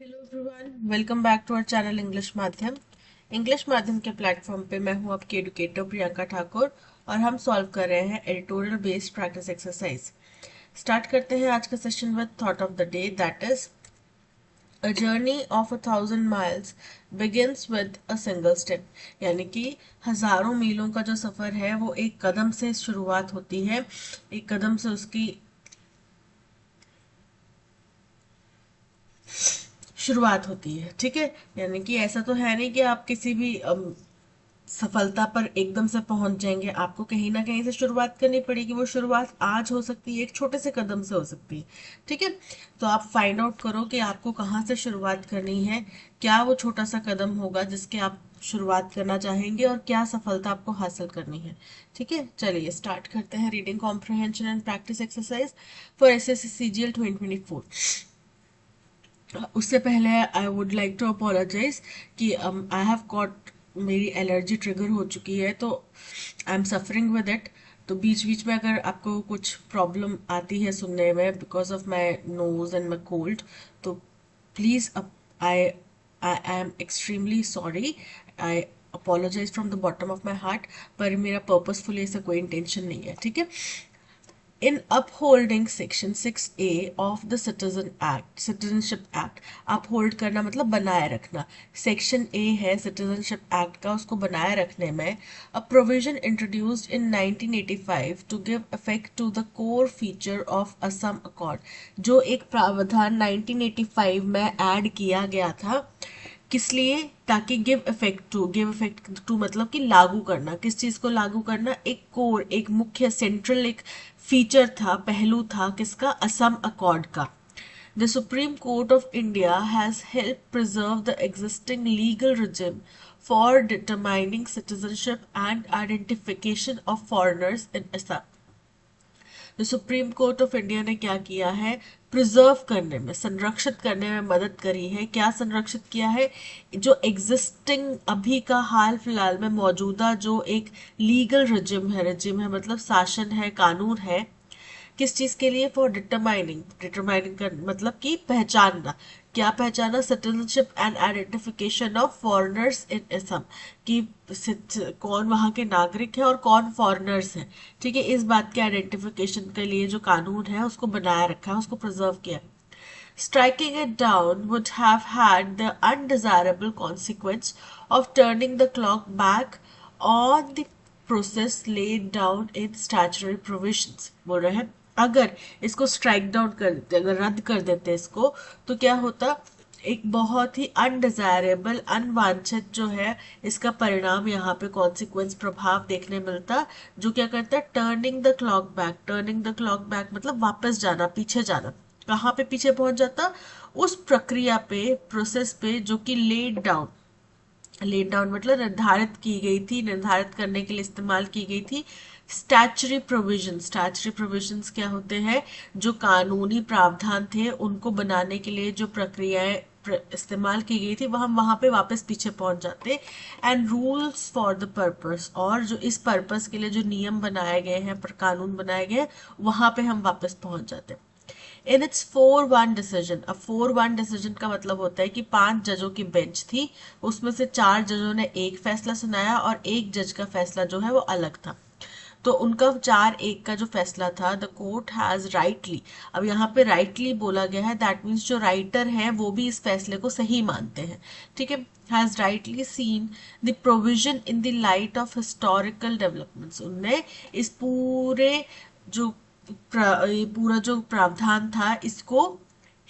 Hello everyone, welcome back to our channel English माध्यम के platform पे मैं हूं आपकी एडुकेटर प्रियंका ठाकुर और हम सॉल्व कर रहे हैं editorial based practice exercise. Start करते हैं आज का session with thought of the day, that is a journey of 1,000 miles begins with a single step. यानी कि हजारों मीलों का जो सफर है वो एक कदम से शुरुआत होती है, एक कदम से उसकी शुरुआत होती है। ठीक है, यानी कि ऐसा तो है नहीं कि आप किसी भी सफलता पर एकदम से पहुंच जाएंगे। आपको कहीं ना कहीं से शुरुआत करनी पड़ेगी। वो शुरुआत आज हो सकती है, एक छोटे से कदम से हो सकती है। ठीक है, तो आप फाइंड आउट करो कि आपको कहाँ से शुरुआत करनी है, क्या वो छोटा सा कदम होगा जिसके आप शुरुआत करना चाहेंगे और क्या सफलता आपको हासिल करनी है। ठीक है, चलिए स्टार्ट करते हैं reading comprehension and practice exercise for SSC CGL 2024। उससे पहले I would like to apologise कि आई हैव गॉट, मेरी एलर्जी ट्रिगर हो चुकी है, तो I am suffering with it. तो बीच बीच में अगर आपको कुछ प्रॉब्लम आती है सुनने में because of my nose and my cold, तो please I I am extremely sorry. I apologise from the bottom of my heart. पर मेरा पर्पसफुली ऐसा कोई इंटेंशन नहीं है। ठीक है, in upholding section 6A of the Citizenship Act, uphold करना मतलब बनाए रखना। सेक्शन ए है सिटीजनशिप एक्ट का, उसको बनाए रखने में a provision introduced in 1985 to give effect to the core feature of Assam Accord, जो एक प्रावधान 1985 में ऐड किया गया था। किस लिए? ताकि गिव इफेक्ट टू मतलब कि लागू करना। किस चीज को लागू करना? एक कोर, एक मुख्य सेंट्रल एक फीचर था, पहलू था किसका? असम अकॉर्ड का। The Supreme Court of India has helped preserve the existing legal regime for determining citizenship and identification of foreigners in Assam. तो सुप्रीम कोर्ट ऑफ इंडिया ने क्या किया है? प्रिजर्व करने में, संरक्षित करने में मदद करी है। क्या संरक्षित किया है? जो एग्जिस्टिंग अभी का हाल फिलहाल में मौजूदा जो एक लीगल रिजिम है मतलब शासन है, कानून है। किस चीज के लिए? फॉर डिटरमाइनिंग कर मतलब कि पहचानना। क्या पहचाना? Citizenship and identification of foreigners in Assam, कि कौन वहां के नागरिक है और कौन फॉरेनर्स है। ठीक है, इस बात के आइडेंटिफिकेशन के लिए जो कानून है उसको बनाए रखा है, उसको प्रिजर्व किया। Striking it down would have had the undesirable consequence of turning the clock back on the process laid down in statutory provisions। बोल रहे हैं अगर इसको स्ट्राइक डाउन कर देते, अगर रद्द कर देते इसको, तो क्या होता? एक बहुत ही अनडिजायरेबल, अनवांछित जो है इसका परिणाम, यहाँ पे कॉन्सिक्वेंस, प्रभाव देखने मिलता। जो क्या करता है? Turning the clock back. Turning the clock back मतलब वापस जाना, पीछे जाना। कहाँ पे पीछे पहुंच जाता? उस प्रक्रिया पे, प्रोसेस पे जो कि लेड डाउन मतलब निर्धारित की गई थी, निर्धारित करने के लिए इस्तेमाल की गई थी। स्टैचुरी प्रोविजंस क्या होते हैं? जो कानूनी प्रावधान थे उनको बनाने के लिए जो प्रक्रियाएं इस्तेमाल की गई थी, वह हम वहां पे वापस पीछे पहुंच जाते। And rules for the purpose, और जो इस पर्पस के लिए जो नियम बनाए गए हैं, पर कानून बनाए गए हैं, वहां पे हम वापस पहुंच जाते। In its 4-1 decision. अब 4-1 डिसीजन का मतलब होता है कि 5 जजों की बेंच थी, उसमें से 4 जजों ने एक फैसला सुनाया और एक जज का फैसला जो है वो अलग था। तो उनका 4-1 का जो फैसला था, द कोर्ट हैज राइटली, अब यहाँ पे राइटली बोला गया है, दैट मीन्स जो राइटर हैं वो भी इस फैसले को सही मानते हैं। ठीक है, has rightly seen the provision in the light of historical developments. उनने इस जो ये पूरा जो प्रावधान था इसको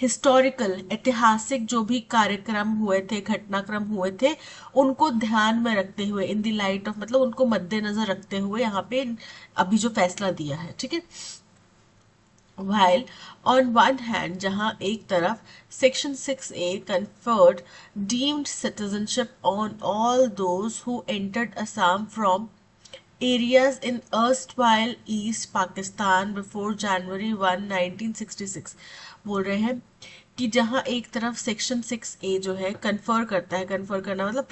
हिस्टोरिकल, ऐतिहासिक जो भी कार्यक्रम हुए थे, घटनाक्रम हुए थे, उनको ध्यान में रखते हुए, इन द लाइट ऑफ मतलब उनको मद्देनजर रखते हुए यहाँ पे अभी जो फैसला दिया है। ठीक है, while on one hand जहां एक तरफ section 6A conferred deemed citizenship on all those who entered Assam from areas in erstwhile East Pakistan before January 1, 1966। बोल रहे हैं कि जहां एक तरफ सेक्शन 6A जो है कन्फर करता है, कन्फर करना मतलब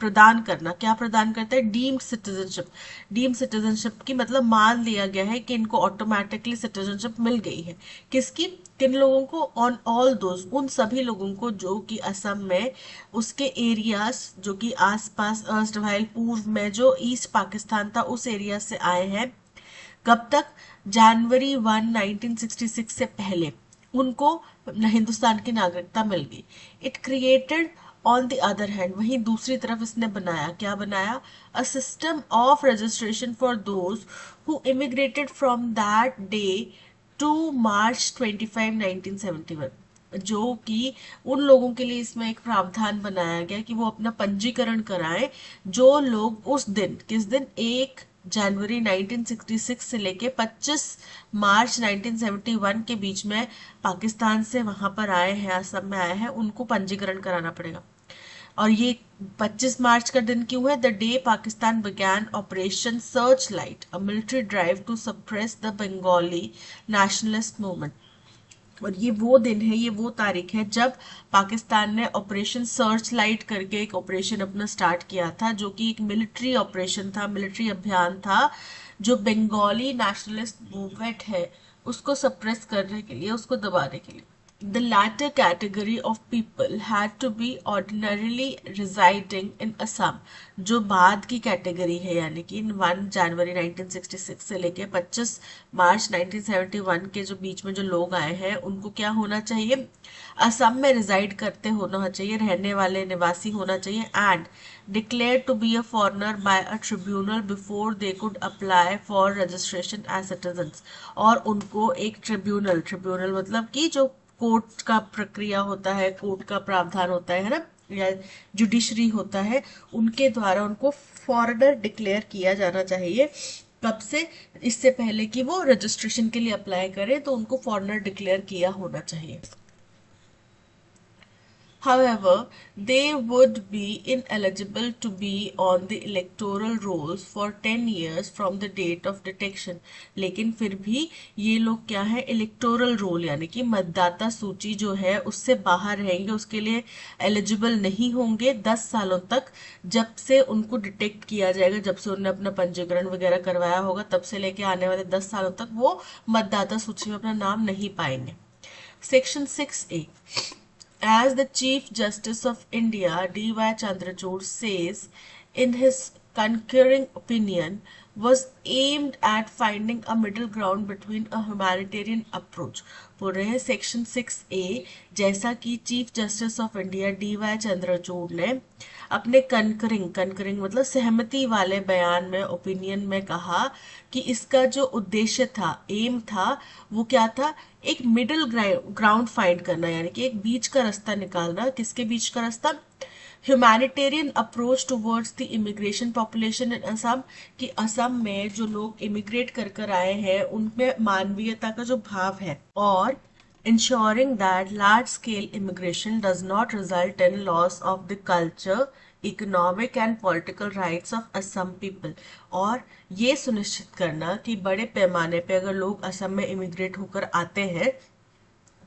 प्रदान करना, क्या प्रदान करता है, डीम्ड सिटीजनशिप। डीम्ड सिटीजनशिप की मतलब मान लिया गया है कि इनको ऑटोमेटिकली सिटीजनशिप मिल गई है। किसकी, किन लोगों को, ऑन ऑल दोज, उन सभी लोगों को जो कि असम में उसके एरियाज जो कि आसपास अर्स्टवाइल पूर्व में जो ईस्ट पाकिस्तान था उस एरिया से आए हैं। कब तक, जनवरी 1 1966 से पहले उनको हिंदुस्तान की नागरिकता मिल गई। It created on the other hand, वहीं दूसरी तरफ इसने बनाया, क्या बनाया, a system of registration for those who immigrated from that day to March 25 1971, जो कि उन लोगों के लिए इसमें एक प्रावधान बनाया गया कि वो अपना पंजीकरण कराएं जो लोग उस दिन, किस दिन, 1 जनवरी 1966 से लेके 25 मार्च 1971 के बीच में पाकिस्तान से वहां पर आए हैं, असम में आए हैं, उनको पंजीकरण कराना पड़ेगा। और ये 25 मार्च का दिन क्यों है, the day Pakistan began operation searchlight, a military drive to suppress the Bengali nationalist movement. और ये वो दिन है, ये वो तारीख है जब पाकिस्तान ने ऑपरेशन सर्च लाइट करके एक ऑपरेशन अपना स्टार्ट किया था, जो कि एक मिलिट्री ऑपरेशन था, मिलिट्री अभियान था, जो बंगाली नेशनलिस्ट मूवमेंट है उसको सप्रेस करने के लिए, उसको दबाने के लिए। The latter category of people had to be ordinarily residing in Assam, जो बाद की कैटेगरी है, यानी कि 1 जनवरी 1966 से लेके 25 मार्च 1971 के जो बीच में जो लोग आए हैं उनको क्या होना चाहिए, असम में रिजाइड करते होना चाहिए, रहने वाले निवासी होना चाहिए, and declared to be a foreigner by a tribunal before they could apply for registration as citizens। और उनको एक ट्रिब्यूनल मतलब कि जो कोर्ट का प्रक्रिया होता है, कोर्ट का प्रावधान होता है ना, या जुडिशरी होता है, उनके द्वारा उनको फॉरेनर डिक्लेयर किया जाना चाहिए। कब से, इससे पहले कि वो रजिस्ट्रेशन के लिए अप्लाई करें तो उनको फॉरेनर डिक्लेयर किया होना चाहिए। However, they would be ineligible to be on the electoral rolls for 10 years from the date of detection। लेकिन फिर भी ये लोग क्या है, इलेक्टोरल रोल यानी कि मतदाता सूची जो है उससे बाहर रहेंगे, उसके लिए एलिजिबल नहीं होंगे 10 सालों तक, जब से उनको डिटेक्ट किया जाएगा, जब से उन्होंने अपना पंजीकरण वगैरह करवाया होगा, तब से लेके आने वाले 10 सालों तक वो मतदाता सूची में अपना नाम नहीं पाएंगे। Section 6A, as the Chief Justice of India D.Y. Chandrachud says in his concurring opinion, was aimed at finding a middle ground between a humanitarian approach। बोल रहे हैं सेक्शन 6A, जैसा कि chief justice of India D.Y. Chandrachud ने अपने concurring मतलब सहमति वाले बयान में, ओपिनियन में कहा कि इसका जो उद्देश्य था, एम था, वो क्या था, एक मिडिल ग्राउंड फाइंड करना, यानी कि एक बीच का रास्ता निकालना। किसके बीच का रास्ता, humanitarian approach towards the immigration population in Assam, कि असम में जो लोग इमिग्रेट कर कर आए हैं उनमें मानवीयता का जो भाव है, और ensuring that large scale immigration does not result in loss of the culture, economic and political rights of Assam people। और ये सुनिश्चित करना कि बड़े पैमाने पे अगर लोग असम में इमिग्रेट होकर आते हैं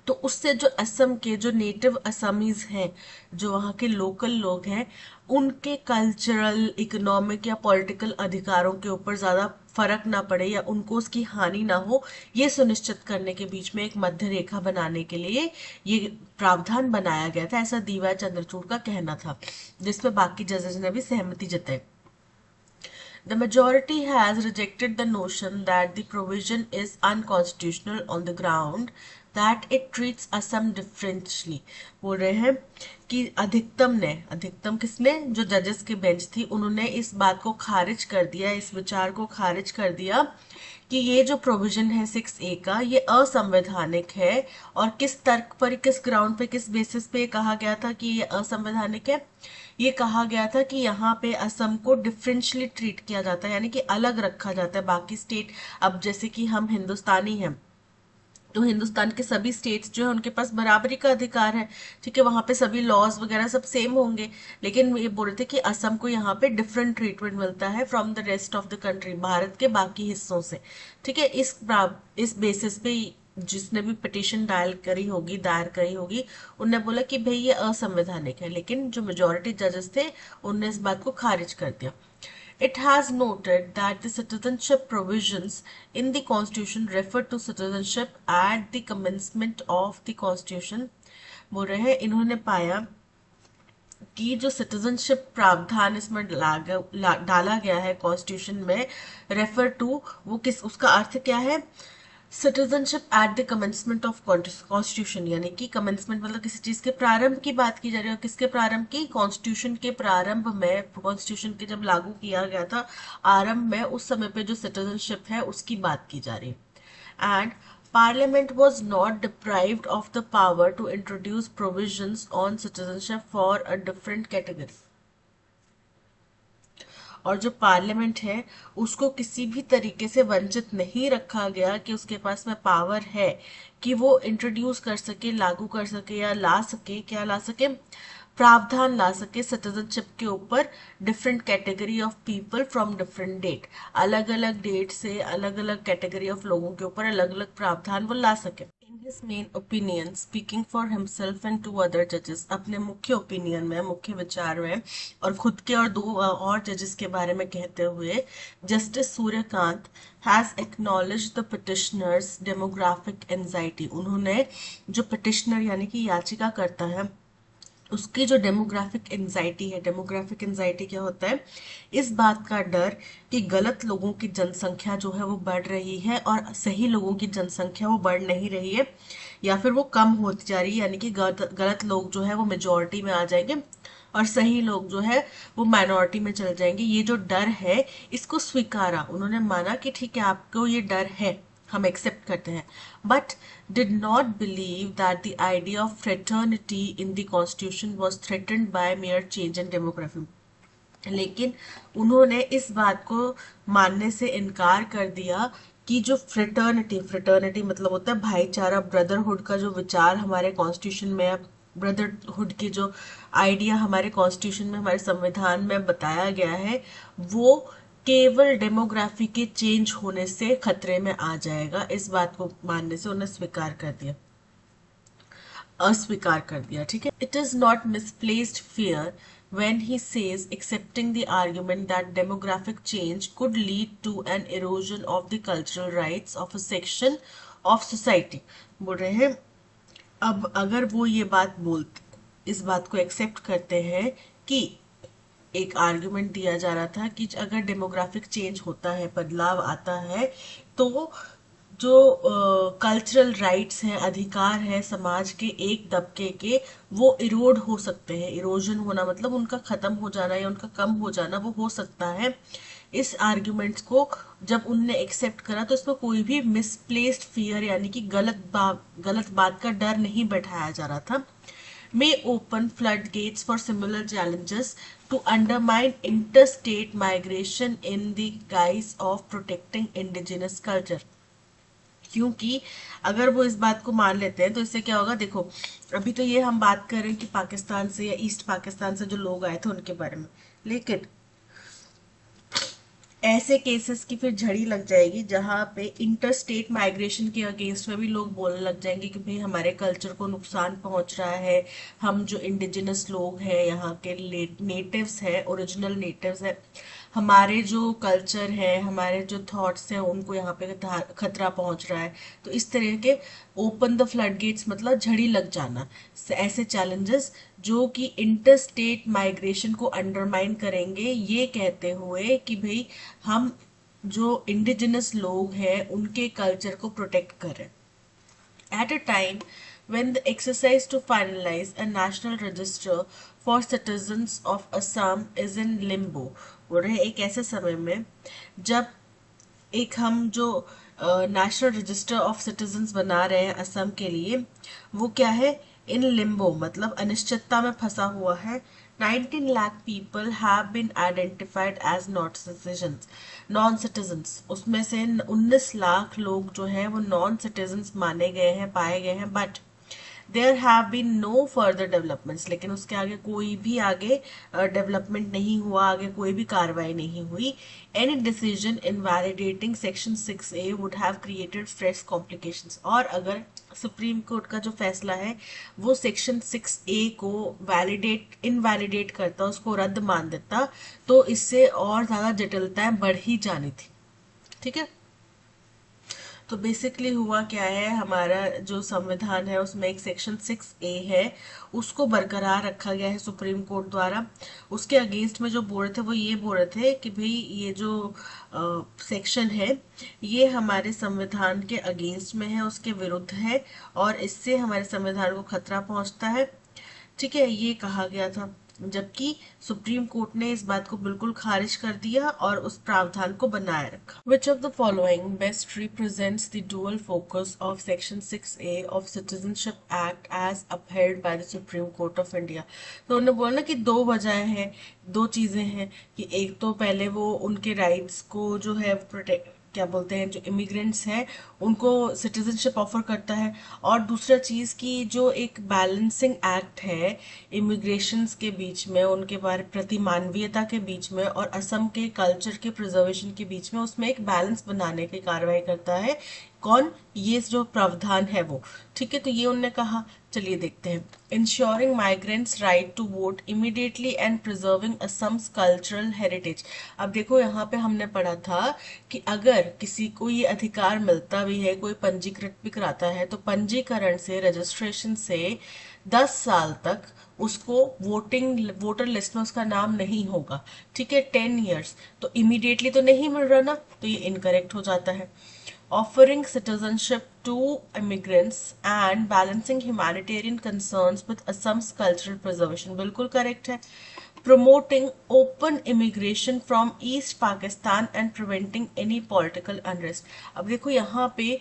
तो उससे जो असम के जो नेटिव असमीज हैं, जो वहाँ के लोकल लोग हैं, उनके कल्चरल, इकोनॉमिक या पॉलिटिकल अधिकारों के ऊपर ज़्यादा फर्क ना पड़े या उनको उसकी हानि ना हो, ये सुनिश्चित करने के बीच में एक मध्य रेखा बनाने के लिए ये प्रावधान बनाया गया था, ऐसा D.Y. चंद्रचूड़ का कहना था, जिसमें बाकी जजेस ने भी सहमति जताई। The majority has rejected the notion that the provision is unconstitutional on the ground that it treats Assam differently। बोल रहे हैं कि अधिकतम किसने, जो जजेस की बेंच थी, उन्होंने इस बात को खारिज कर दिया, इस विचार को खारिज कर दिया कि ये जो प्रोविजन है 6A का, ये असंवैधानिक है। और किस तर्क पर, किस ग्राउंड पे, किस बेसिस पे कहा गया था कि ये असंवैधानिक है, ये कहा गया था कि यहाँ पे असम को डिफरेंशियली ट्रीट किया जाता है, यानी कि अलग रखा जाता है बाकी स्टेट। अब जैसे कि हम हिंदुस्तानी हैं तो हिंदुस्तान के सभी स्टेट्स जो है उनके पास बराबरी का अधिकार है, ठीक है, वहां पे सभी लॉज वगैरह सब सेम होंगे, लेकिन ये बोल रहे थे कि असम को यहाँ पे डिफरेंट ट्रीटमेंट मिलता है from the rest of the country, Bharat के बाकी हिस्सों से, ठीक है। इस बेसिस पे जिसने भी पिटिशन दायर करी होगी, उनने बोला कि भाई ये असंवैधानिक है, लेकिन जो मेजोरिटी जजेस थे उनने इस बात को खारिज कर दिया. It has noted that the citizenship provisions in the Constitution refer to citizenship at the commencement of the Constitution. बोल रहे हैं इन्होंने पाया कि जो सिटीजनशिप प्रावधान इसमें डाला गया है कॉन्स्टिट्यूशन में, रेफर टू, वो किस, उसका अर्थ क्या है, citizenship at the commencement of constitution, यानी कि कमेंसमेंट मतलब किसी चीज के प्रारंभ की बात की जा रही है. और किसके प्रारंभ की, कॉन्स्टिट्यूशन के प्रारंभ में, कॉन्स्टिट्यूशन के जब लागू किया गया था आरंभ में, उस समय पे जो सिटीजनशिप है उसकी बात की जा रही है. And Parliament was not deprived of the power to introduce provisions on citizenship for a different category. और जो पार्लियामेंट है उसको किसी भी तरीके से वंचित नहीं रखा गया कि उसके पास में पावर है कि वो इंट्रोड्यूस कर सके, लागू कर सके या ला सके, क्या ला सके, प्रावधान ला सके सिटीजनशिप के ऊपर different category of people from different date, अलग अलग डेट से अलग अलग कैटेगरी ऑफ लोगों के ऊपर अलग अलग प्रावधान वो ला सके. In his main opinion speaking for himself and two other जजेस, अपने मुख्य ओपिनियन में, मुख्य विचार में और खुद के और दो और जजेस के बारे में कहते हुए, justice Suryakant has acknowledge the petitioners demographic anxiety, उन्होंने जो पिटिशनर यानी कि याचिका करता है उसकी जो डेमोग्राफिक एंजाइटी है, डेमोग्राफिक एंजाइटी क्या होता है, इस बात का डर कि गलत लोगों की जनसंख्या जो है वो बढ़ रही है और सही लोगों की जनसंख्या वो बढ़ नहीं रही है, या फिर वो कम होती जा रही है, यानी कि गलत लोग जो है वो मेजोरिटी में आ जाएंगे और सही लोग जो है वो माइनॉरिटी में चले जाएंगे. ये जो डर है इसको स्वीकारा, उन्होंने माना कि ठीक है आपको ये डर है, हम एक्सेप्ट करते हैं, but did not believe that the idea of fraternity in the constitution was threatened by mere change in demography. लेकिन उन्होंने इस बात को मानने से इनकार कर दिया कि जो फ्रेटर्निटी मतलब होता है भाईचारा, ब्रदरहुड का जो विचार हमारे कॉन्स्टिट्यूशन में, ब्रदरहुड की जो आइडिया हमारे कॉन्स्टिट्यूशन में, हमारे संविधान में बताया गया है, वो केवल डेमोग्राफी के चेंज होने से खतरे में आ जाएगा. इस बात को मानने से उन्हें अस्वीकार कर दिया. ठीक है. It is not misplaced fear when he says accepting the argument that demographic change could lead to an erosion of the cultural rights of a section of society. बोल रहे हैं अब अगर वो ये बात बोलते, इस बात को एक्सेप्ट करते हैं कि एक आर्गुमेंट दिया जा रहा था कि अगर डेमोग्राफिक चेंज होता है, बदलाव आता है, तो जो कल्चरल राइट्स हैं, अधिकार हैं समाज के एक तबके के, वो इरोड हो सकते हैं. इरोजन होना मतलब उनका खत्म हो जाना या उनका कम हो जाना, वो हो सकता है. इस आर्ग्यूमेंट्स को जब उनने एक्सेप्ट करा तो इसमें कोई भी मिसप्लेस्ड फियर यानी कि गलत बात का डर नहीं बैठाया जा रहा था. may open floodgates for similar challenges to undermine interstate migration in the guise of protecting indigenous culture. क्योंकि अगर वो इस बात को मान लेते हैं तो इससे क्या होगा, देखो अभी तो ये हम बात कर रहे हैं कि पाकिस्तान से या ईस्ट पाकिस्तान से जो लोग आए थे उनके बारे में, लेकिन ऐसे केसेस की फिर झड़ी लग जाएगी जहां पे इंटरस्टेट माइग्रेशन के अगेंस्ट में भी लोग बोलने लग जाएंगे कि भाई हमारे कल्चर को नुकसान पहुंच रहा है, हम जो इंडिजिनस लोग हैं, यहाँ के नेटिव्स हैं, ओरिजिनल नेटिव्स हैं, हमारे जो कल्चर है, हमारे जो थॉट्स हैं, उनको यहाँ पे खतरा पहुंच रहा है. तो इस तरह के ओपन द फ्लड गेट्स मतलब झड़ी लग जाना, ऐसे चैलेंजेस जो कि इंटरस्टेट माइग्रेशन को अंडरमाइन करेंगे, ये कहते हुए कि भाई हम जो इंडिजिनस लोग हैं उनके कल्चर को प्रोटेक्ट करें. At a time when the exercise to finalize a national register for citizens of Assam is in limbo, बोल रहे एक ऐसे समय में जब एक हम जो नेशनल रजिस्टर ऑफ सिटीजन्स बना रहे हैं असम के लिए, वो क्या है, इन लिम्बो मतलब अनिश्चितता में फंसा हुआ है. 19 lakh people have been identified as non citizens, उसमें से 19 लाख लोग जो हैं वो नॉन सिटीजन्स माने गए हैं, पाए गए हैं. But there have been no further developments, लेकिन उसके आगे कोई भी आगे डेवलपमेंट नहीं हुआ, आगे कोई भी कार्रवाई नहीं हुई. Any decision in validating section 6A would have created fresh complications. और अगर सुप्रीम कोर्ट का जो फैसला है वो सेक्शन 6A को इनवैलिडेट करता, उसको रद्द मान देता, तो इससे और ज्यादा जटिलताएं बढ़ ही जानी थी. ठीक है. तो बेसिकली हुआ क्या है, हमारा जो संविधान है उसमें एक सेक्शन 6A है, उसको बरकरार रखा गया है सुप्रीम कोर्ट द्वारा. उसके अगेंस्ट में जो बोल रहे थे वो ये बोल रहे थे कि भाई ये जो सेक्शन है ये हमारे संविधान के अगेंस्ट में है, उसके विरुद्ध है, और इससे हमारे संविधान को खतरा पहुंचता है. ठीक है, ये कहा गया था. जबकि सुप्रीम कोर्ट ने इस बात को बिल्कुल खारिज कर दिया और उस प्रावधान को बनाए रखा. Which of the following best represents the dual focus of section 6A of citizenship act as upheld by the supreme court of India. तो उन्होंने बोला ना कि दो वजह हैं, दो चीजें हैं, कि एक तो पहले वो उनके राइट्स को जो है प्रोटेक्ट, क्या बोलते हैं, जो इमिग्रेंट्स हैं उनको सिटीजनशिप ऑफर करता है, और दूसरा चीज की जो एक बैलेंसिंग एक्ट है इमिग्रेशंस के बीच में, उनके बारे प्रति मानवीयता के बीच में और असम के कल्चर के प्रिजर्वेशन के बीच में, उसमें एक बैलेंस बनाने की कार्रवाई करता है. कौन? ये जो प्रावधान है वो. ठीक है, तो ये उन्होंने कहा. चलिए देखते हैं. Ensuring migrants right to vote immediately and preserving Assam's cultural heritage. अब देखो यहाँ पे हमने पढ़ा था कि अगर किसी को ये अधिकार मिलता भी है, कोई पंजीकृत भी कराता है, तो पंजीकरण से, रजिस्ट्रेशन से 10 साल तक उसको वोटर लिस्ट में उसका नाम नहीं होगा. ठीक है, 10 ईयर्स. तो इमीडिएटली तो नहीं मिल रहा ना, तो ये इनकरेक्ट हो जाता है. Offering citizenship to immigrants and balancing humanitarian concerns with Assam's cultural preservation. बिल्कुल करेक्ट है. Promoting open immigration from East Pakistan and preventing any political unrest. अब देखो यहाँ पे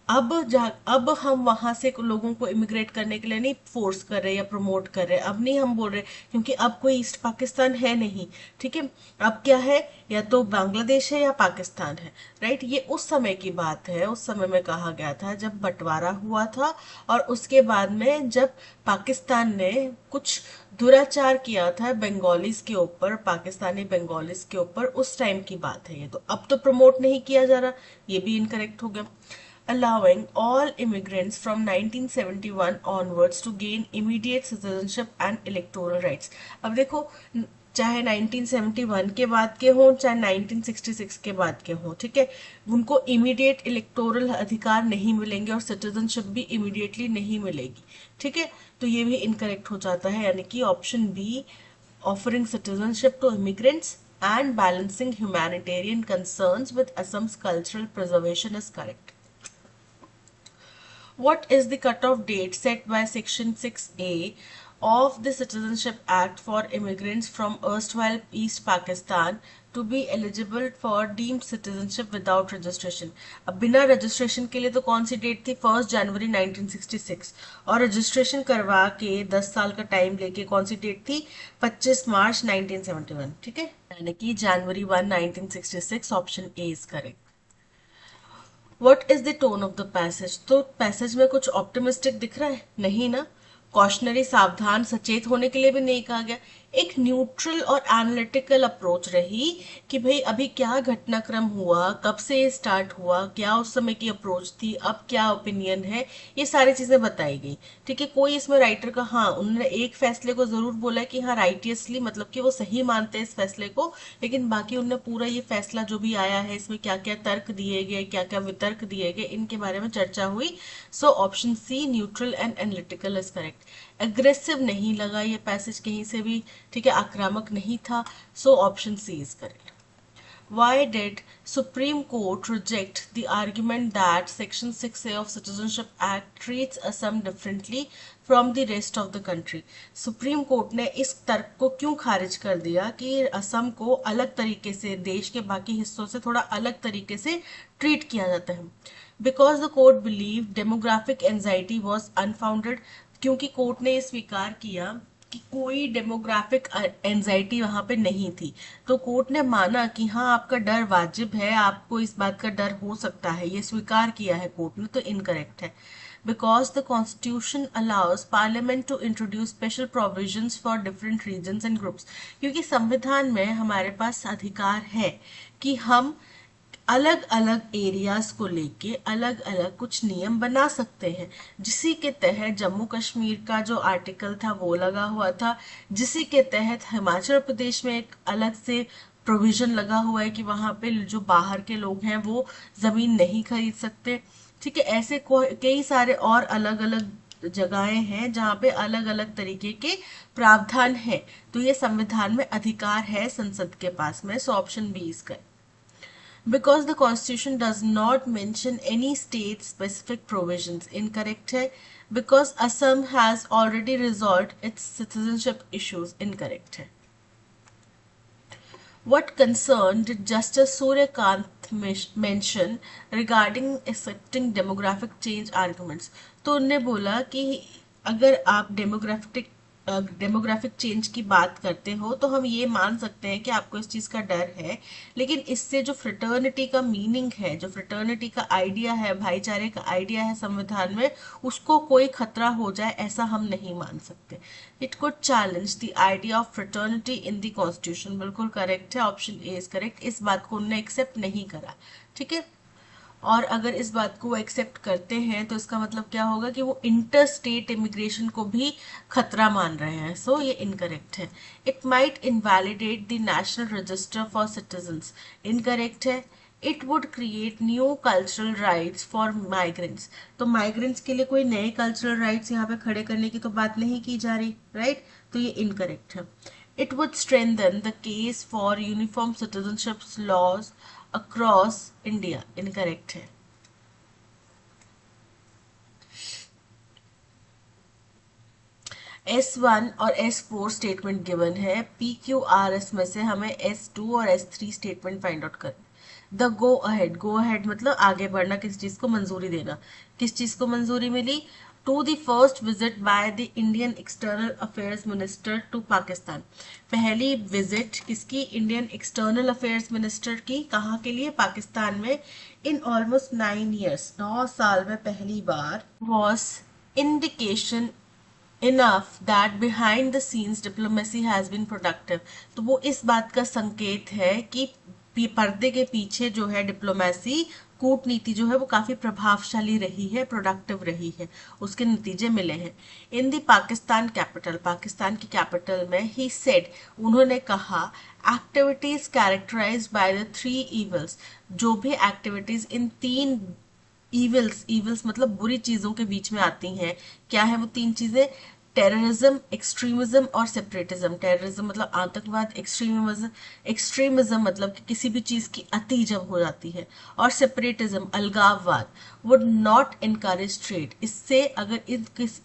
अब हम वहां से लोगों को इमिग्रेट करने के लिए नहीं फोर्स कर रहे या प्रमोट कर रहे, अब नहीं हम बोल रहे, क्योंकि अब कोई ईस्ट पाकिस्तान है नहीं. ठीक है, अब क्या है, या तो बांग्लादेश है या पाकिस्तान है. राइट, ये उस समय की बात है. उस समय में कहा गया था जब बंटवारा हुआ था, और उसके बाद में जब पाकिस्तान ने कुछ दुराचार किया था बंगालीज के ऊपर, पाकिस्तानी बंगालीज के ऊपर, उस टाइम की बात है ये. तो अब तो प्रमोट नहीं किया जा रहा, ये भी इनकरेक्ट हो गया. Allowing all immigrants from 1971 onwards to gain immediate citizenship and electoral rights. अब देखो, चाहे 1971 के बाद के हों, चाहे 1966 के बाद के हों, ठीक है, उनको इमीडिएट इलेक्टोरल अधिकार नहीं मिलेंगे और सिटीजनशिप भी इमीडिएटली नहीं मिलेगी. ठीक है, तो ये भी इनकरेक्ट हो जाता है, यानी कि option B, offering citizenship to immigrants and balancing humanitarian concerns with Assam's cultural preservation is correct. What is the cutoff date set by Section 6A of the Citizenship Act for immigrants from erstwhile East Pakistan to be eligible for deemed citizenship without registration? अब बिना registration के लिए तो कौन सी date थी? 1 जनवरी 1966. और registration करवा के 10 साल का टाइम लेके कौन सी डेट थी? 25 मार्च 1971. ठीक है, यानी कि जनवरी 1, 1966. Option A is correct. What is the tone of the passage? तो पैसेज में कुछ ऑप्टिमिस्टिक दिख रहा है? नहीं ना. कॉशनरी, सावधान, सचेत होने के लिए भी नहीं कहा गया. एक न्यूट्रल और एनालिटिकल अप्रोच रही कि भाई अभी क्या घटनाक्रम हुआ, कब से ये स्टार्ट हुआ, क्या उस समय की अप्रोच थी, अब क्या ओपिनियन है, ये सारी चीजें बताई गई. ठीक है, कोई इसमें राइटर का, हाँ उन्होंने एक फैसले को जरूर बोला कि हाँ राइटियसली, मतलब कि वो सही मानते हैं इस फैसले को, लेकिन बाकी उन्होंने पूरा ये फैसला जो भी आया है इसमें क्या क्या तर्क दिए गए, क्या क्या वितर्क दिए गए, इनके बारे में चर्चा हुई. So option C, neutral and analytical is correct. Aggressive नहीं लगा ये पैसेज कहीं से भी. ठीक है, आक्रामक नहीं था. So option C is correct. Why did Supreme Court reject the argument that Section 6A of Citizenship Act treats Assam differently from the rest of the country? Supreme Court ने इस तर्क को क्यों खारिज कर दिया कि असम को अलग तरीके से, देश के बाकी हिस्सों से थोड़ा अलग तरीके से ट्रीट किया जाता है? Because the court believed demographic anxiety was unfounded. क्योंकि कोर्ट ने स्वीकार किया कि कोई डेमोग्राफिक एंजाइटी वहां पे नहीं थी, तो कोर्ट ने माना कि हाँ आपका डर वाजिब है, आपको इस बात का डर हो सकता है, ये स्वीकार किया है कोर्ट ने, तो इनकरेक्ट है. because the constitution allows parliament to introduce special provisions for different regions and groups। क्योंकि संविधान में हमारे पास अधिकार है कि हम अलग अलग एरियाज को लेके अलग अलग कुछ नियम बना सकते हैं, जिसी के तहत जम्मू कश्मीर का जो आर्टिकल था वो लगा हुआ था, जिसी के तहत हिमाचल प्रदेश में एक अलग से प्रोविजन लगा हुआ है कि वहां पे जो बाहर के लोग हैं वो जमीन नहीं खरीद सकते। ठीक है, ऐसे कई सारे और अलग अलग जगहें हैं जहाँ पे अलग अलग तरीके के प्रावधान है। तो ये संविधान में अधिकार है संसद के पास में। सो ऑप्शन बी इसका। Because the constitution does not mention any state specific provisions, incorrect है। Because Assam has already resolved its citizenship issues, incorrect है। What concern did Justice Suryakant mention regarding accepting demographic change arguments? तो उनने बोला कि अगर आप demographic change की बात करते हो तो हम ये मान सकते हैं कि आपको इस चीज का डर है, लेकिन इससे जो फ्रेटर्निटी का मीनिंग है, जो फ्रेटर्निटी का आइडिया है, भाईचारे का आइडिया है संविधान में, उसको कोई खतरा हो जाए ऐसा हम नहीं मान सकते। It could challenge the idea of fraternity in the constitution. बिल्कुल करेक्ट है, ऑप्शन ए इज करेक्ट। इस बात को उन्होंने एक्सेप्ट नहीं करा। ठीक है, और अगर इस बात को वो एक्सेप्ट करते हैं तो इसका मतलब क्या होगा कि वो इंटर स्टेट इमिग्रेशन को भी खतरा मान रहे हैं। सो ये इनकरेक्ट है। It might invalidate the national register for citizens, incorrect है। It would create new cultural rights for migrants, तो माइग्रेंट्स के लिए कोई नए कल्चरल राइट्स यहाँ पे खड़े करने की तो बात नहीं की जा रही, राइट। तो ये इनकरेक्ट है। It would strengthen the case for uniform citizenship laws across India, incorrect है। S1 और S4 स्टेटमेंट गिवन है। PQRS में से हमें S2 और S3 स्टेटमेंट फाइंड आउट कर। द गो अहेड मतलब आगे बढ़ना, किस चीज को मंजूरी देना। किस चीज को मंजूरी मिली? To the first visit by the Indian external affairs minister to Pakistan. पहली विजिट किसकी? इंडियन एक्सटर्नल अफेयर्स मिनिस्टर की। कहाँ के लिए? पाकिस्तान में। इन ऑलमोस्ट 9 years, 9 साल में पहली बार। Was indication enough that behind the scenes diplomacy has been productive। तो वो इस बात का संकेत है कि पर्दे के पीछे जो है डिप्लोमेसी, कूटनीति जो है वो काफी प्रभावशाली रही है, प्रोडक्टिव रही है, उसके नतीजे मिले हैं। In the Pakistan capital, Pakistan की कैपिटल में ही सेड, उन्होंने कहा, activities characterised by the 3 evils, जो भी एक्टिविटीज इन 3 इविल्स मतलब बुरी चीजों के बीच में आती हैं। क्या है वो 3 चीजें? टेररिज्म, एक्सट्रीमिज्म और सेपरेटिज्म। टेररिज्म मतलब आतंकवाद, एक्सट्रीमिज्म मतलब कि किसी भी चीज की अति जब हो जाती है, और सेपरेटिज्म अलगाववाद। वुड नॉट एनकरेज ट्रेड, इससे अगर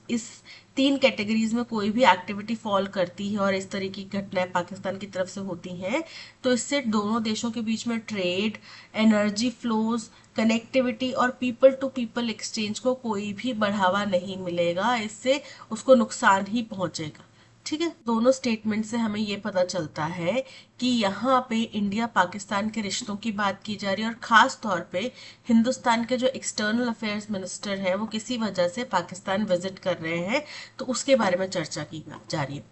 इस 3 कैटेगरीज में कोई भी एक्टिविटी फॉल करती है और इस तरीके की घटनाएं पाकिस्तान की तरफ से होती हैं, तो इससे दोनों देशों के बीच में ट्रेड, एनर्जी फ्लोज, कनेक्टिविटी और पीपल टू पीपल एक्सचेंज को कोई भी बढ़ावा नहीं मिलेगा, इससे उसको नुकसान ही पहुंचेगा। ठीक है, दोनों स्टेटमेंट से हमें ये पता चलता है कि यहाँ पे इंडिया पाकिस्तान के रिश्तों की बात की जा रही है, और खास तौर पे हिंदुस्तान के जो एक्सटर्नल अफेयर्स मिनिस्टर हैं वो किसी वजह से पाकिस्तान विजिट कर रहे हैं, तो उसके बारे में चर्चा की जा रही है।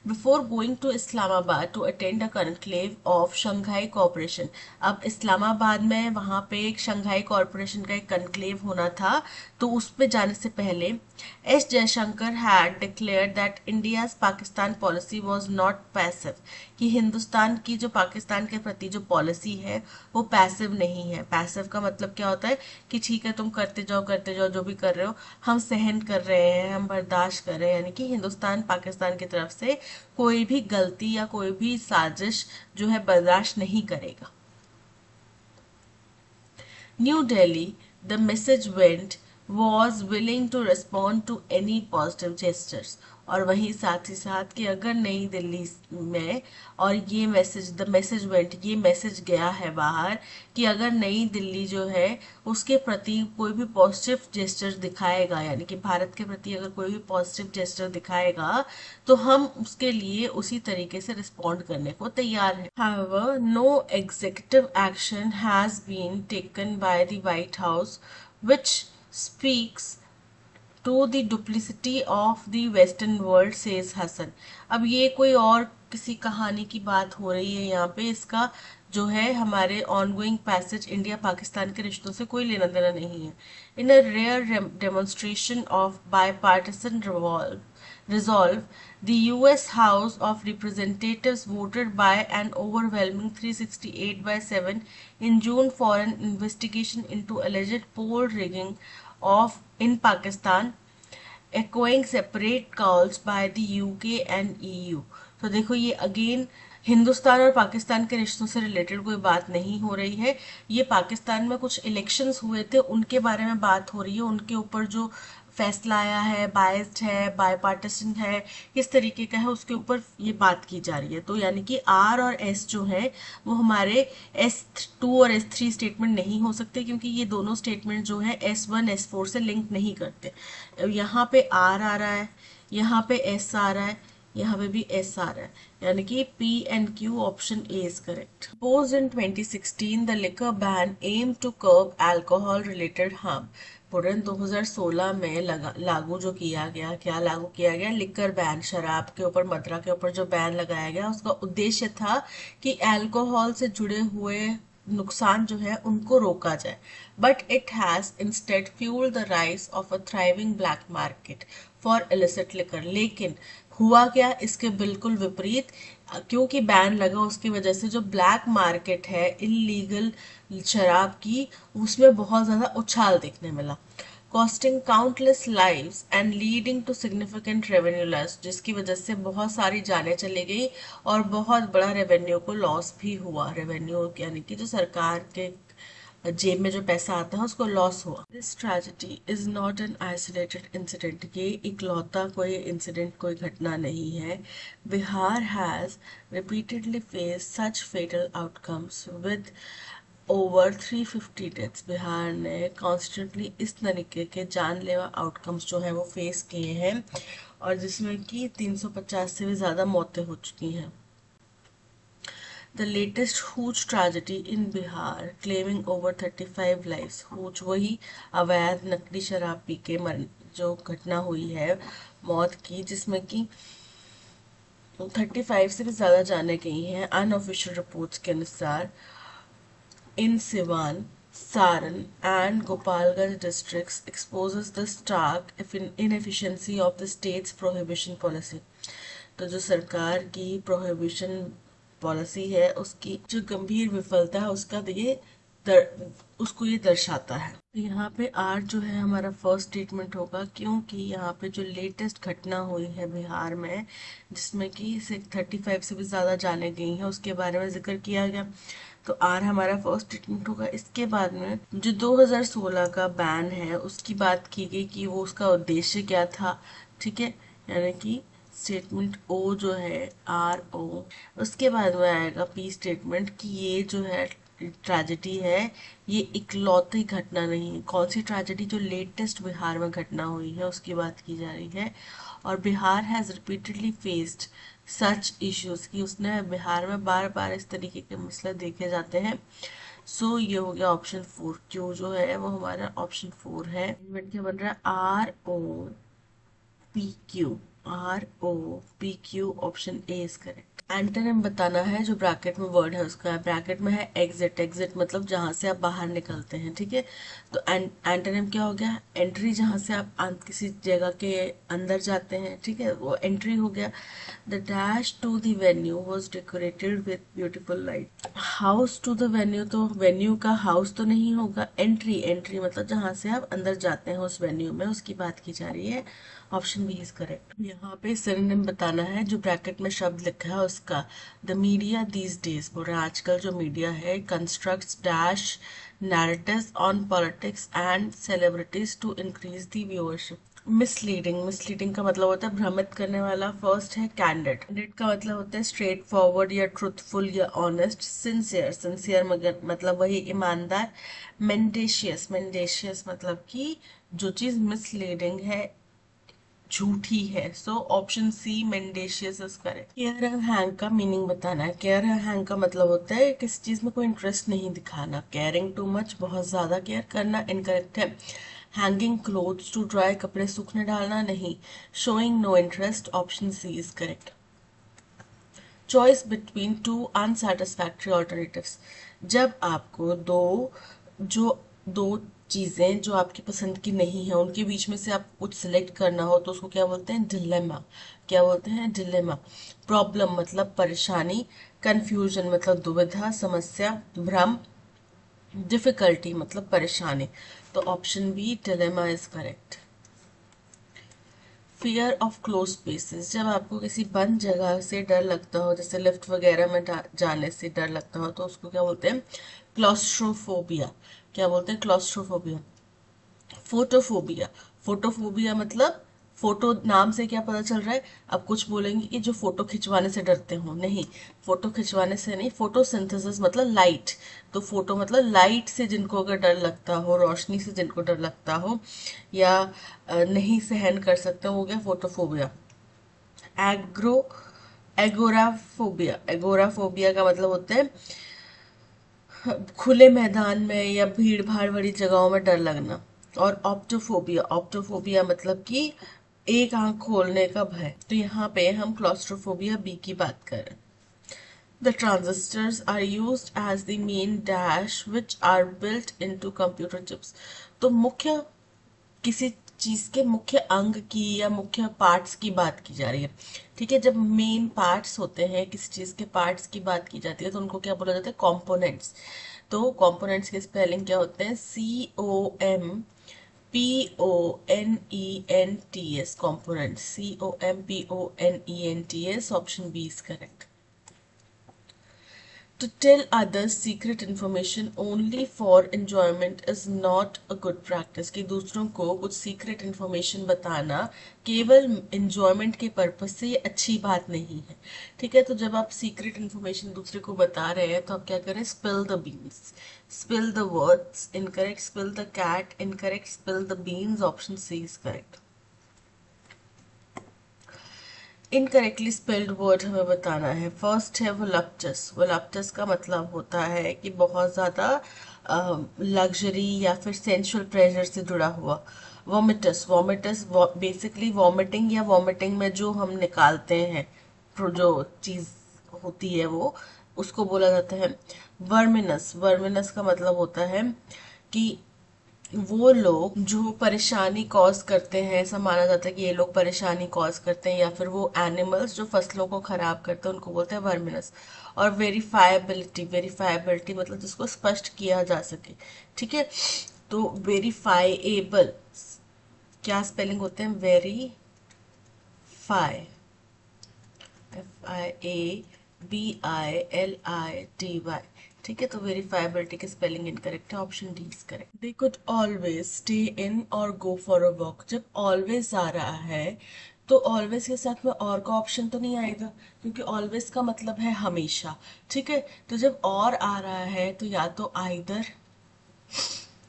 Before going to Islamabad to attend a conclave of Shanghai corporation, अब इस्लामाबाद में वहां पे एक शंघाई कॉरपोरेशन का एक कॉन्क्लेव होना था, तो उस पे जाने से पहले S Jaishankar had declared that India's Pakistan policy was not passive, कि हिंदुस्तान की जो पाकिस्तान के प्रति जो पॉलिसी है वो पैसिव नहीं है। पैसिव का मतलब क्या होता है कि ठीक है तुम करते जाओ जो भी कर रहे हो, हम सहन कर रहे हैं, हम बर्दाश्त कर रहे हैं, यानी कि हिंदुस्तान पाकिस्तान की तरफ से कोई भी गलती या कोई भी साजिश जो है बर्दाश्त नहीं करेगा। New Delhi, the message went, was willing to respond to any positive gestures, और वहीं साथ ही साथ कि अगर नई दिल्ली में, और ये मैसेज, द मैसेज वेंट, ये मैसेज गया है बाहर कि अगर नई दिल्ली जो है उसके प्रति कोई भी पॉजिटिव जेस्टर दिखाएगा, यानी कि भारत के प्रति अगर कोई भी पॉजिटिव जेस्टर दिखाएगा तो हम उसके लिए उसी तरीके से रिस्पॉन्ड करने को तैयार है। However, no executive action has been taken by the White House which speaks to the duplicity of the western world says Hasan. अब ये कोई और किसी कहानी की बात हो रही है यहाँ पे, इसका जो है हमारे ऑनगोइंग पैसेज इंडिया पाकिस्तान के रिश्तों से कोई लेना देना नहीं है। In a rare demonstration of bipartisan resolve, the US House of Representatives voted by an overwhelming 368 by 7 in June for an investigation into alleged poll rigging of in Pakistan, echoing separate calls by the UK and EU। तो देखो ये again Hindustan और पाकिस्तान के रिश्तों से related कोई बात नहीं हो रही है, ये पाकिस्तान में कुछ इलेक्शंस हुए थे उनके बारे में बात हो रही है, उनके ऊपर जो फैसला आया है, बायस्ड है, बायपार्टिसन है, किस तरीके का है, उसके ऊपर ये बात की जा रही है। तो यानी कि आर और एस जो है वो हमारे S2 और S3 स्टेटमेंट नहीं हो सकते, क्योंकि ये दोनों स्टेटमेंट जो है S1 S4 से लिंक नहीं करते। यहाँ पे आर आ रहा है, यहाँ पे एस आ रहा है, यहाँ पे भी एस आ रहा है, यानी कि P and Q option A is correct. Proposed in 2016 the liquor ban aimed to curb alcohol related harm। पुरन 2016 में लागू जो किया गया, क्या लागू किया गया, लिकर बैन, शराब के ऊपर, मदरा के ऊपर जो बैन लगाया गया, उसका उद्देश्य था कि अल्कोहल से जुड़े हुए नुकसान जो है उनको रोका जाए। But it has instead fuel the rise of a thriving black market for illicit liquor. लेकिन हुआ क्या, इसके बिल्कुल विपरीत, क्योंकि बैन लगा उसकी वजह से जो ब्लैक मार्केट है इलीगल शराब की, उसमें बहुत ज्यादा उछाल देखने मिला, costing countless lives and leading to significant revenue loss, जिसकी वजह से बहुत सारी जानें चली गई और बहुत बड़ा रेवेन्यू को लॉस भी हुआ। रेवेन्यू यानी कि जो सरकार के जेब में जो पैसा आता है उसको लॉस हुआ। This tragedy is not an isolated incident, ये इकलौता कोई इंसिडेंट, कोई घटना नहीं है। Bihar has repeatedly face such fatal outcomes with over 350 deaths. Bihar ने कॉन्स्टेंटली इस तरीके के जानलेवा आउटकम्स जो है वो फेस किए हैं, और जिसमें कि 350 से भी ज़्यादा मौतें हो चुकी हैं। The latest huge tragedy in Bihar claiming over 35 lives। Whose वही अवैध नकली शराब पी के मर जो घटना हुई है मौत की, जिसमें कि 35 से भी ज़्यादा जाने गई हैं। अनऑफिशियल रिपोर्ट्स के अनुसार in Siwan, Saran and Gopalganj districts exposes the stark inefficiency of the state's prohibition policy। तो जो सरकार की प्रोहिबिशन पॉलिसी है उसकी जो गंभीर विफलता है उसका उसको ये दर्शाता है। यहाँ पे आर जो है हमारा फर्स्ट स्टेटमेंट होगा, क्योंकि यहाँ पे जो लेटेस्ट घटना हुई है बिहार में जिसमें कि 35 से भी ज़्यादा जाने गई हैं उसके बारे में जिक्र किया गया, तो आर हमारा फर्स्ट स्टेटमेंट होगा। इसके बाद में जो 2016 का बैन है उसकी बात की गई कि वो उसका उद्देश्य क्या था, ठीक है, यानी कि स्टेटमेंट ओ जो है आर ओ। उसके बाद में आएगा पी स्टेटमेंट कि ये जो है ट्रेजेडी है ये इकलौती घटना नहीं है। कौन सी ट्रेजेडी, जो लेटेस्ट बिहार में घटना हुई है उसकी बात की जा रही है। और Bihar has repeatedly faced such issues, कि उसने बिहार में बार बार इस तरीके के मसले देखे जाते हैं। सो ये हो गया ऑप्शन 4, क्यू जो है वो हमारा ऑप्शन 4 है। क्या बन रहा है, R O P Q, R O P Q option A is correct. Antonym बताना है, जो ब्रैकेट में वर्ड है उसका, ब्रैकेट में है एग्जिट, एग्जिट मतलब जहां से आप बाहर निकलते हैं, ठीक है। तो एंटोनिम क्या हो गया, एंट्री, जहां से आप किसी जगह के अंदर जाते हैं, ठीक है, वो एंट्री हो गया। The dash to the venue was decorated with beautiful light. House to the venue, तो वेन्यू का हाउस तो नहीं होगा, एंट्री, एंट्री मतलब जहां से आप अंदर जाते हैं उस वेन्यू में, उसकी बात की जा रही है। Option B is correct. यहाँ पे सिनोनिम बताना है, जो ब्रैकेट में शब्द लिखा है उसका। द मीडिया दीज डेज, बोल रहा है आजकल जो मीडिया है, constructs dash narratives on politics and celebrities to increase the viewership. Misleading, misleading का मतलब होता है भ्रमित करने वाला। फर्स्ट है कैंडिड, कैंडिड का मतलब होता है स्ट्रेट फॉरवर्ड या ट्रूथफुल या ऑनेस्ट। सिंसियर, सिंसियर मतलब वही ईमानदार। मेंडेशियस, मेंडेशियस मतलब कि जो चीज मिसलीडिंग है, झूठी है। So option C mendacious is correct. Care and hang का मीनिंग बताना है। केयर एंड हैंग का मतलब होता है किसी चीज में कोई इंटरेस्ट नहीं दिखाना। केयरिंग टू मच, बहुत ज्यादा केयर करना, इनकरेक्ट है। हैंगिंग क्लोथ्स टू ड्राई, कपड़े सूखने डालना नहीं. Showing no interest, option C is correct. Choice between two unsatisfactory alternatives. जब आपको दो चीजें जो आपकी पसंद की नहीं है उनके बीच में से आप कुछ सिलेक्ट करना हो तो उसको क्या बोलते हैं? डिलेमा. क्या बोलते हैं? डिलेमा. प्रॉब्लम मतलब परेशानी. कंफ्यूजन मतलब दुविधा, समस्या, भ्रम. डिफिकल्टी मतलब परेशानी. तो option B dilemma is correct. Fear of close spaces. जब आपको किसी बंद जगह से डर लगता हो, जैसे लिफ्ट वगैरह में जाने से डर लगता हो, तो उसको क्या बोलते हैं? क्लॉस्ट्रोफोबिया. क्या बोलते हैं? क्लॉस्ट्रोफोबिया. फोटोफोबिया. फोटोफोबिया मतलब फोटो नाम से क्या पता चल रहा है? अब कुछ बोलेंगे कि जो फोटो खिंचवाने से डरते हो. नहीं, फोटो खिंचवाने से नहीं. फोटोसिंथेसिस मतलब लाइट. तो फोटो मतलब लाइट से जिनको अगर डर लगता हो, रोशनी से जिनको डर लगता हो या नहीं सहन कर सकते हो, वो क्या? फोटोफोबिया. Agro agoraphobia. एगोराफोबिया का मतलब होता है खुले मैदान में या भीड़ भाड़ वाली जगहों में डर लगना. और ऑप्टोफोबिया. ऑप्टोफोबिया मतलब कि एक आंख खोलने का भय. तो यहाँ पे हम क्लॉस्ट्रोफोबिया बी की बात कर रहे हैं. The transistors are used as the main dash which are built into computer chips. तो मुख्य किसी चीज के मुख्य अंग की या मुख्य पार्ट्स की बात की जा रही है. ठीक है, जब मेन पार्ट्स होते हैं किसी चीज के पार्ट्स की बात की जाती है तो उनको क्या बोला जाता है? कंपोनेंट्स. तो कंपोनेंट्स के स्पेलिंग क्या होते हैं? COMPONENTS. Components. COMPONENTS. Option B is correct. To tell others secret information only for enjoyment is not a good practice. कि दूसरों को कुछ सीक्रेट इन्फॉर्मेशन बताना केवल enjoyment के पर्पज से ये अच्छी बात नहीं है. ठीक है, तो जब आप सीक्रेट इन्फॉर्मेशन दूसरे को बता रहे हैं तो आप क्या करें? Spill the beans. Spill the words incorrect. Spill the cat incorrect. Spill the beans. Option C is correct. Incorrectly spelled word हमें बताना है. फर्स्ट है वोलप्टस. वोलप्टस का मतलब होता है कि बहुत ज़्यादा लग्जरी या फिर सेंसुअल प्लेजर से जुड़ा हुआ. वोमिटस. वोमिटस बेसिकली वॉमिटिंग या वॉमिटिंग में जो हम निकालते हैं जो चीज़ होती है वो उसको बोला जाता है. वर्मिनस. वर्मिनस का मतलब होता है कि वो लोग जो परेशानी कॉज करते हैं, ऐसा माना जाता है कि ये लोग परेशानी कॉज करते हैं, या फिर वो एनिमल्स जो फसलों को खराब करते हैं उनको बोलते हैं वर्मिनस. और वेरीफाइबिलिटी. वेरीफाइबिलिटी मतलब जिसको स्पष्ट किया जा सके. ठीक है, तो वेरीफाइएबल क्या स्पेलिंग होते हैं? वेरीफाई. FIABILITY. ठीक है, तो वेरीफाइबिलिटी की स्पेलिंग इनकरेक्ट है. Option D is correct. They could always stay in और गो फॉर अ वॉक. जब ऑलवेज आ रहा है तो ऑलवेज के साथ में और का ऑप्शन तो नहीं आएगा, क्योंकि ऑलवेज का मतलब है हमेशा. ठीक है, तो जब और आ रहा है तो या तो आइदर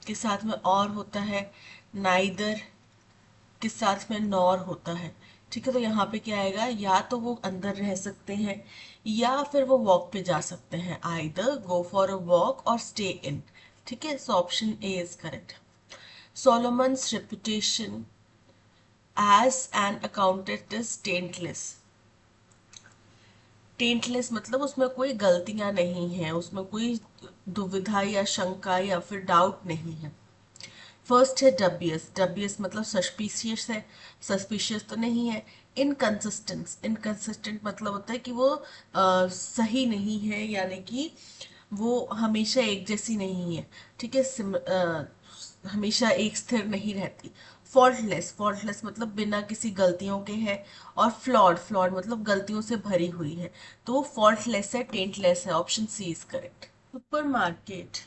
के साथ में और होता है, नाइदर के साथ में नॉर होता है. ठीक है, तो यहाँ पे क्या आएगा? या तो वो अंदर रह सकते हैं या फिर वो वॉक पे जा सकते हैं. Either go for a walk और स्टे इन. ठीक है, so option A is correct. Solomon's reputation as an accountant is taintless. टेंटलेस मतलब उसमें कोई गलतियां नहीं है, उसमें कोई दुविधा या शंका या फिर डाउट नहीं है. फर्स्ट है डबियस. डबियस मतलब सस्पिशियस है. सस्पिशियस तो नहीं है. इनकंसिस्टेंस. इनकंसिस्टेंट मतलब होता है कि वो सही नहीं है, यानी कि वो हमेशा एक जैसी नहीं है. ठीक है, हमेशा एक स्थिर नहीं रहती. फॉल्टलेस. फॉल्टलेस मतलब बिना किसी गलतियों के है. और फ्लॉड. फ्लॉड मतलब गलतियों से भरी हुई है. तो फॉल्टलेस है, टेंटलेस है. Option C is correct. Supermarket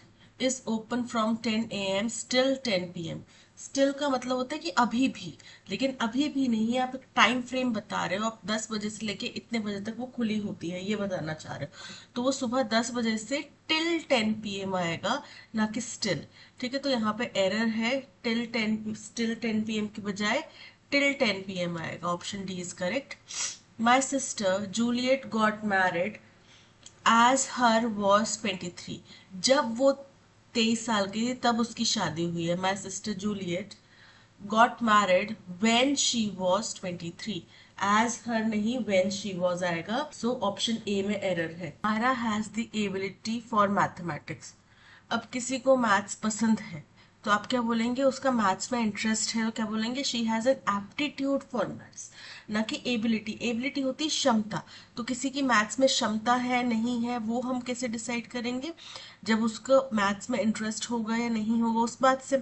is open from 10 AM still 10 PM. Still का मतलब होता है कि अभी भी, लेकिन अभी भी नहीं है, आप एक टाइम फ्रेम बता रहे हो. आप 10 बजे से लेके इतने बजे तक वो खुली होती है, ये बताना चाह रहे हो. तो वो सुबह 10 बजे से टिल 10 PM आएगा, ना कि स्टिल. ठीक है, तो यहाँ पे एरर है. स्टिल 10 PM की बजाय टिल 10 PM आएगा. Option D is correct. My sister Juliet got married as her was 23. जब वो 23 साल की थी तब उसकी शादी हुई है. माई sister Juliet got married when she was 23. as her नहीं when she was आएगा, so ऑप्शन ए में एरर है. Myra has the ability for mathematics. अब किसी को मैथ्स पसंद है तो आप क्या बोलेंगे, उसका मैथ्स में इंटरेस्ट है तो क्या बोलेंगे, she has an aptitude for maths, ना कि एबिलिटी. एबिलिटी होती है क्षमता. तो किसी की मैथ्स में क्षमता है नहीं है वो हम कैसे डिसाइड करेंगे, जब उसको मैथ्स में इंटरेस्ट होगा या नहीं होगा उस बात से,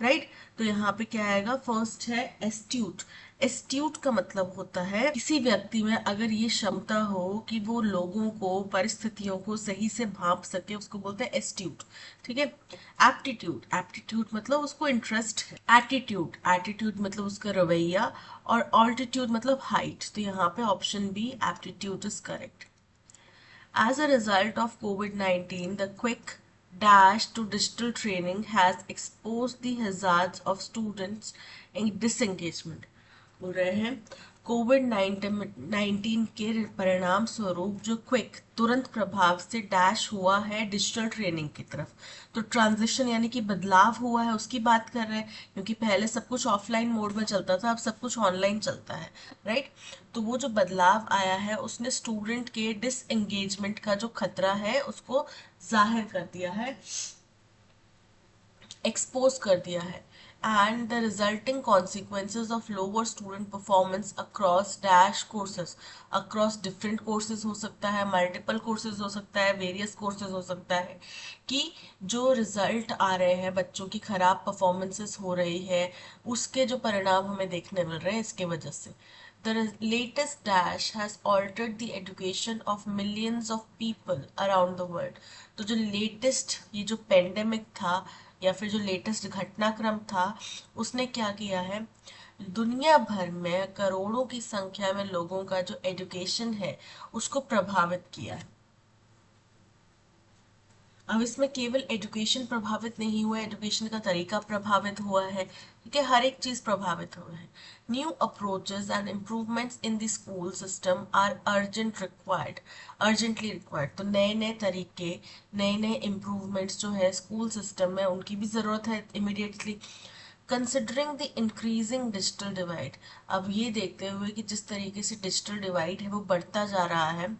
राइट. तो यहाँ पे क्या आएगा, फर्स्ट है एस्ट्यूट. एस्ट्यूट का मतलब होता है किसी व्यक्ति में अगर ये क्षमता हो कि वो लोगों को परिस्थितियों को सही से भांप सके, उसको बोलते हैं एस्ट्यूट. ठीक है. एप्टीट्यूड, एप्टीट्यूड मतलब उसको इंटरेस्ट है. एटीट्यूड, एटीट्यूड मतलब उसका रवैया. और ऑल्टीट्यूड मतलब हाइट. तो यहाँ पे option B aptitude is correct. As a result of COVID-19, the quick dash to digital training has exposed the hazards of students in disengagement. बोल रहे हैं कोविड 19 के परिणाम स्वरूप जो क्विक तुरंत प्रभाव से डैश हुआ है डिजिटल ट्रेनिंग की तरफ. तो ट्रांजिशन यानी कि बदलाव हुआ है उसकी बात कर रहे हैं, क्योंकि पहले सब कुछ ऑफलाइन मोड में चलता था, अब सब कुछ ऑनलाइन चलता है, राइट. तो वो जो बदलाव आया है उसने स्टूडेंट के डिसएंगेजमेंट का जो खतरा है उसको जाहिर कर दिया है, एक्सपोज कर दिया है. And the resulting consequences of lower student performance across dash courses, across different courses हो सकता है, multiple courses हो सकता है, various courses हो सकता है, कि जो रिजल्ट आ रहे हैं बच्चों की खराब परफॉर्मेंसेस हो रही है उसके जो परिणाम हमें देखने मिल रहे हैं इसके वजह से. The latest dash has altered the education of millions of people around the world. तो जो लेटेस्ट ये जो पेंडेमिक था या फिर जो लेटेस्ट घटनाक्रम था उसने क्या किया है, दुनिया भर में करोड़ों की संख्या में लोगों का जो एजुकेशन है उसको प्रभावित किया है. अब इसमें केवल एजुकेशन प्रभावित नहीं हुआ, एजुकेशन का तरीका प्रभावित हुआ है, क्योंकि हर एक चीज प्रभावित हुआ है. New approaches and improvements in the school system are urgently required. तो नए नए तरीके, नए नए इम्प्रूवमेंट्स जो है स्कूल सिस्टम में उनकी भी जरूरत है immediately. Considering the increasing digital divide. अब ये देखते हुए कि जिस तरीके से डिजिटल डिवाइड है वो बढ़ता जा रहा है,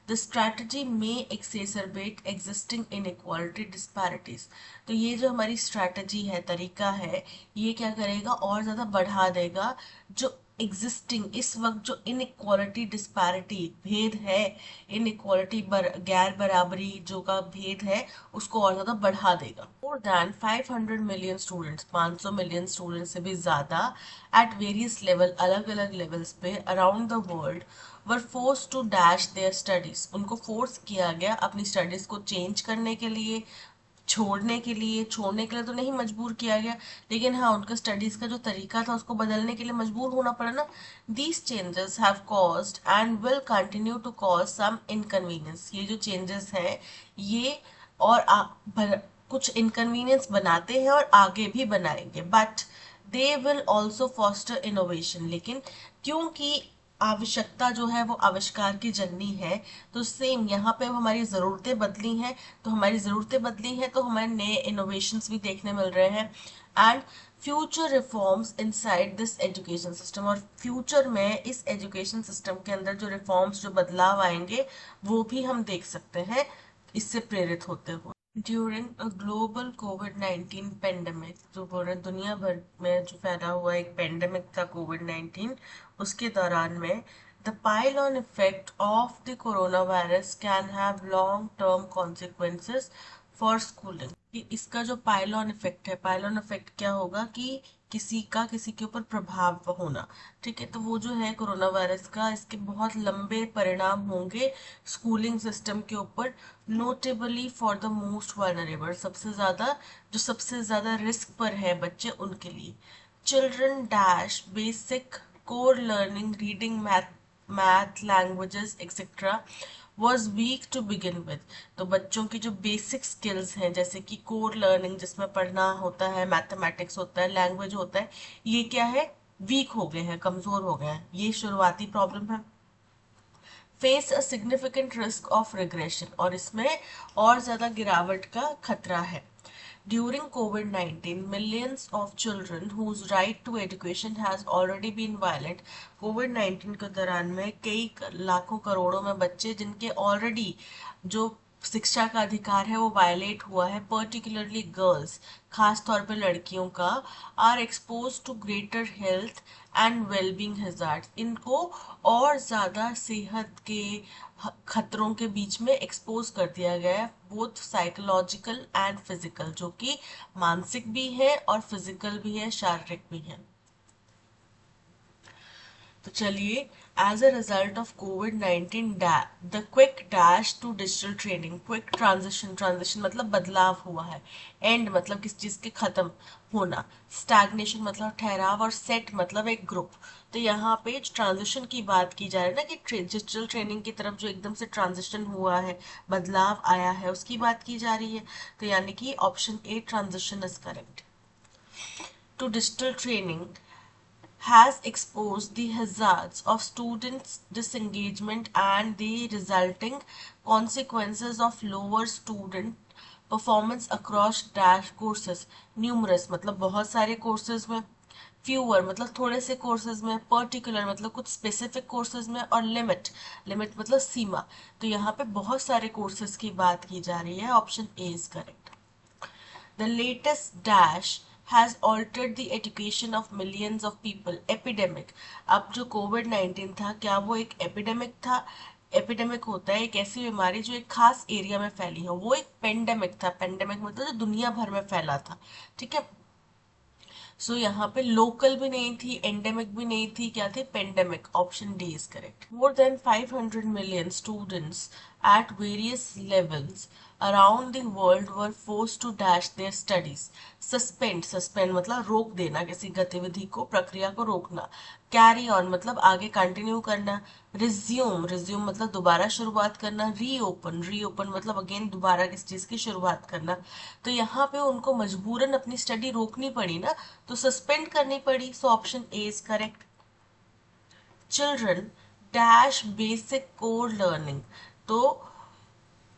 the strategy may exacerbate existing inequality disparities. तो ये जो हमारी स्ट्रैटेजी है, तरीका है, ये क्या करेगा और ज़्यादा बढ़ा देगा जो एग्जिस्टिंग इस वक्त जो इनइक्वालिटी डिस्पैरिटी भेद है, इनइक्वालिटी गैर बराबरी जो का भेद है उसको और ज़्यादा बढ़ा देगा. More than 500 million students, 500 million students से भी ज़्यादा एट वेरियस लेवल, अलग अलग लेवल्स पे around the world were forced to dash their studies. उनको फोर्स किया गया अपनी स्टडीज को चेंज करने के लिए, छोड़ने के लिए तो नहीं मजबूर किया गया, लेकिन हाँ उनका स्टडीज का जो तरीका था उसको बदलने के लिए मजबूर होना पड़ा ना. These changes have caused and will continue to cause some inconvenience. ये जो चेंजेस हैं ये कुछ इनकन्वीनियंस बनाते हैं और आगे भी बनाएंगे, but they will also foster innovation. लेकिन क्योंकि आवश्यकता जो है वो आविष्कार की जननी है, तो सेम यहाँ पे हमारी ज़रूरतें बदली हैं, तो हमारी ज़रूरतें बदली हैं तो हमारे नए इनोवेशंस भी देखने मिल रहे हैं. And future reforms inside this education system. और फ्यूचर में इस एजुकेशन सिस्टम के अंदर जो रिफॉर्म्स, जो बदलाव आएंगे वो भी हम देख सकते हैं इससे प्रेरित होते हुए. During a global covid pandemic, जो पूरे दुनिया भर में जो फैला हुआ एक पेंडेमिक था कोविड-19, उसके दौरान में the pile on effect of the corona virus can have long term consequences for schooling. कि इसका जो पाइलॉन इफेक्ट है, पाइलॉन इफेक्ट क्या होगा कि किसी के ऊपर प्रभाव होना. ठीक है. तो वो जो है कोरोना वायरस का, इसके बहुत लंबे परिणाम होंगे स्कूलिंग सिस्टम के ऊपर, notably for the most vulnerable. सबसे ज्यादा रिस्क पर है बच्चे, उनके लिए. Children dash basic core learning, reading, math languages etcetera was weak to begin with. तो बच्चों की जो बेसिक स्किल्स हैं जैसे कि कोर लर्निंग जिसमें पढ़ना होता है, मैथमेटिक्स होता है, लैंग्वेज होता है, ये क्या है, वीक हो गए हैं, कमजोर हो गए हैं. ये शुरुआती प्रॉब्लम है. Face a significant risk of regression. और इसमें और ज्यादा गिरावट का खतरा है. During COVID-19, millions of children whose right to education has already been violated. COVID-19 के दौरान में कई लाखों करोड़ों में बच्चे जिनके ऑलरेडी जो शिक्षा का अधिकार है वो वायलेट हुआ है, पर्टिकुलरली गर्ल्स, खास तौर पे लड़कियों का, are expose to greater health and wellbeing hazards, इनको और ज़्यादा सेहत के खतरों के बीच में एक्सपोज कर दिया गया है, बोथ साइकोलॉजिकल एंड फिजिकल, जो कि मानसिक भी है और फिजिकल भी है, शारीरिक भी है। तो चलिए, एज अ रिजल्ट ऑफ कोविड-19 the quick dash to digital training, quick transition, transition मतलब बदलाव हुआ है, एंड मतलब किस चीज के खत्म होना, स्टैग्नेशन मतलब ठहराव, और सेट मतलब एक ग्रुप। तो यहाँ पे ट्रांजिशन की बात की जा रही है ना, कि डिजिटल ट्रेनिंग की तरफ जो एकदम से ट्रांजिशन हुआ है, बदलाव आया है, उसकी बात की जा रही है। तो यानी कि option A transition is correct. To digital training has exposed the hazards of students' disengagement and the resulting consequences of lower student performance across dash courses. Numerous मतलब बहुत सारे courses में, fewer मतलब थोड़े से courses में, particular मतलब कुछ specific courses में, और limit, limit मतलब सीमा। तो यहाँ पे बहुत सारे courses की बात की जा रही है, option A is correct. The latest dash has altered the education of millions of people. Epidemic. अब जो कोविड-19 था, क्या वो एक एपिडेमिक था? एपिडेमिक होता है एक ऐसी बीमारी जो एक खास एरिया में फैली हो, वो एक पेंडेमिक था। पेंडेमिक मतलब जो दुनिया भर में फैला था, ठीक है। सो यहाँ पे लोकल भी नहीं थी, एंडेमिक भी नहीं थी, क्या थी? Pandemic. Option D is correct. More than 500 million students at various levels around the world were forced to dash their studies. Suspend, suspend मतलब रोक देना किसी गतिविधि को, प्रक्रिया को रोकना। कैरी ऑन मतलब आगे कंटिन्यू करना। रिज्यूम, रिज्यूम मतलब दोबारा शुरुआत करना। रीओपन, रीओपन मतलब अगेन दोबारा किस चीज की शुरुआत करना। तो यहाँ पे उनको मजबूरन अपनी स्टडी रोकनी पड़ी ना, तो सस्पेंड करनी पड़ी। So option A is correct. Children dash basic core learning. तो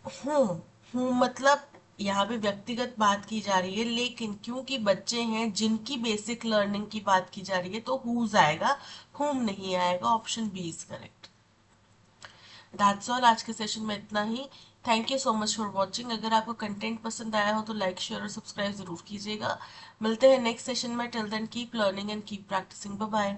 हूँ मतलब यहाँ पे व्यक्तिगत बात की जा रही है, लेकिन क्योंकि बच्चे हैं जिनकी बेसिक लर्निंग की बात की जा रही है, तो हुज आएगा, हुम नहीं आएगा। Option B is correct. That's all, आज के सेशन में इतना ही। Thank you so much for watching. अगर आपको कंटेंट पसंद आया हो तो लाइक, शेयर और सब्सक्राइब जरूर कीजिएगा। मिलते हैं नेक्स्ट सेशन में। Till then keep learning and keep practising. Bye bye.